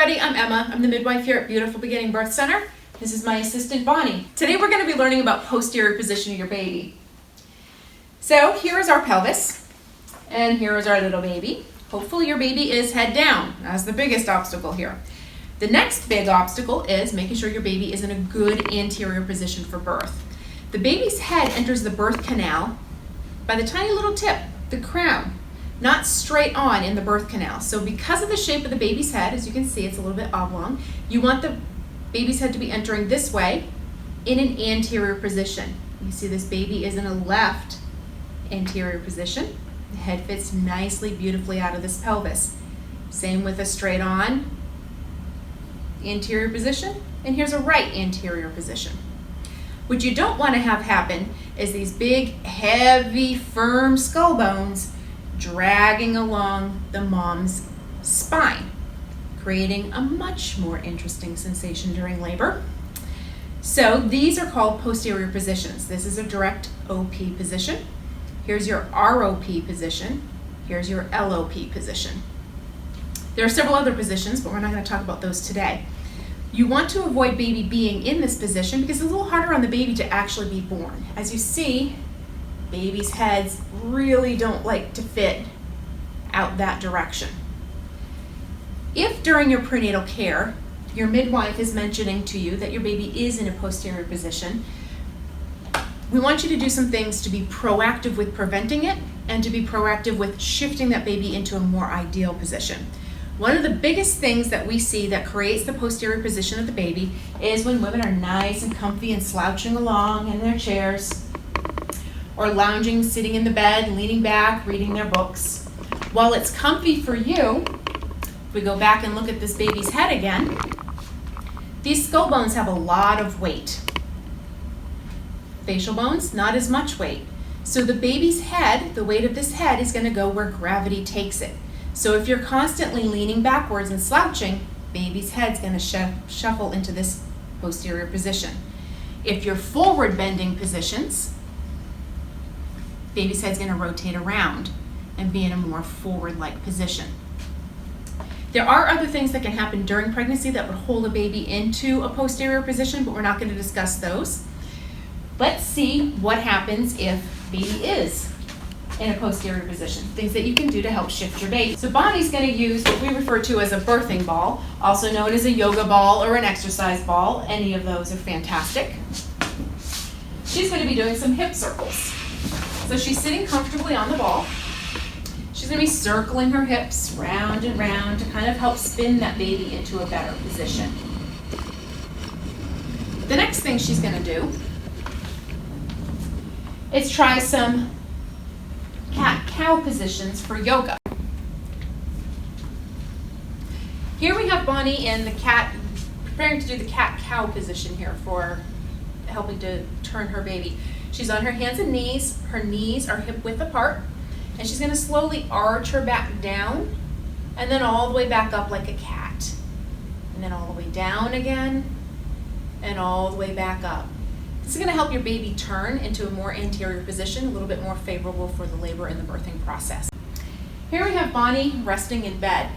everybody, I'm Emma. I'm the midwife here at Beautiful Beginning Birth Center. This is my assistant Bonnie. Today we're going to be learning about posterior position of your baby. So here is our pelvis, and here is our little baby. Hopefully your baby is head down. That's the biggest obstacle here. The next big obstacle is making sure your baby is in a good anterior position for birth. The baby's head enters the birth canal by the tiny little tip, the crown, not straight on in the birth canal. So because of the shape of the baby's head, as you can see, it's a little bit oblong, you want the baby's head to be entering this way in an anterior position. You see this baby is in a left anterior position. The head fits nicely, beautifully out of this pelvis. Same with a straight on anterior position, and here's a right anterior position. What you don't want to have happen is these big, heavy, firm skull bones dragging along the mom's spine, creating a much more interesting sensation during labor. So these are called posterior positions. This is a direct OP position. Here's your ROP position. Here's your LOP position. There are several other positions, but we're not going to talk about those today. You want to avoid baby being in this position because it's a little harder on the baby to actually be born. As you see, babies' heads really don't like to fit out that direction. If during your prenatal care, your midwife is mentioning to you that your baby is in a posterior position, we want you to do some things to be proactive with preventing it and to be proactive with shifting that baby into a more ideal position. One of the biggest things that we see that creates the posterior position of the baby is when women are nice and comfy and slouching along in their chairs, or lounging, sitting in the bed, leaning back, reading their books. While it's comfy for you, if we go back and look at this baby's head again, these skull bones have a lot of weight. Facial bones, not as much weight. So the baby's head, the weight of this head is gonna go where gravity takes it. So if you're constantly leaning backwards and slouching, baby's head's gonna shuffle into this posterior position. If you're forward bending positions, baby's head's going to rotate around and be in a more forward-like position. There are other things that can happen during pregnancy that would hold a baby into a posterior position, but we're not going to discuss those. Let's see what happens if baby is in a posterior position. Things that you can do to help shift your baby. So Bonnie's going to use what we refer to as a birthing ball, also known as a yoga ball or an exercise ball. Any of those are fantastic. She's going to be doing some hip circles. So she's sitting comfortably on the ball. She's going to be circling her hips round and round to kind of help spin that baby into a better position. The next thing she's going to do is try some cat-cow positions for yoga. Here we have Bonnie in the preparing to do the cat-cow position here for helping to turn her baby. She's on her hands and knees. Her knees are hip width apart. And she's going to slowly arch her back down and then all the way back up like a cat. And then all the way down again and all the way back up. This is going to help your baby turn into a more anterior position, a little bit more favorable for the labor and the birthing process. Here we have Bonnie resting in bed.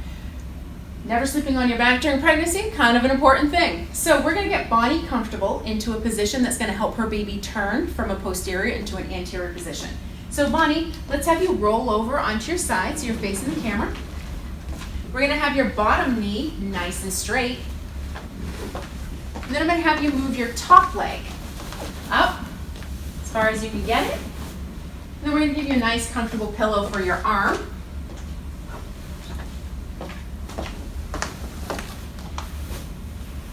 Never sleeping on your back during pregnancy, kind of an important thing. So we're going to get Bonnie comfortable into a position that's going to help her baby turn from a posterior into an anterior position. So Bonnie, let's have you roll over onto your side so you're facing the camera. We're going to have your bottom knee nice and straight. And then I'm going to have you move your top leg up as far as you can get it. And then we're going to give you a nice comfortable pillow for your arm.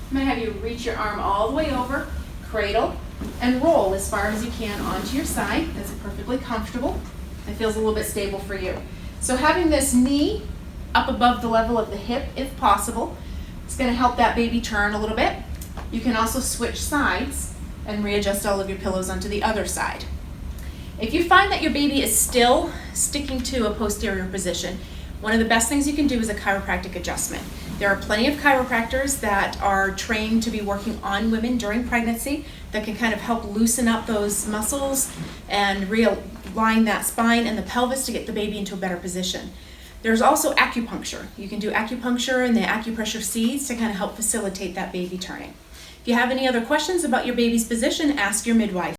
I'm going to have you reach your arm all the way over, cradle, and roll as far as you can onto your side. That's perfectly comfortable. It feels a little bit stable for you. So having this knee up above the level of the hip, if possible, it's going to help that baby turn a little bit. You can also switch sides and readjust all of your pillows onto the other side. If you find that your baby is still sticking to a posterior position, one of the best things you can do is a chiropractic adjustment. There are plenty of chiropractors that are trained to be working on women during pregnancy that can kind of help loosen up those muscles and realign that spine and the pelvis to get the baby into a better position. There's also acupuncture. You can do acupuncture and the acupressure seeds to kind of help facilitate that baby turning. If you have any other questions about your baby's position, ask your midwife.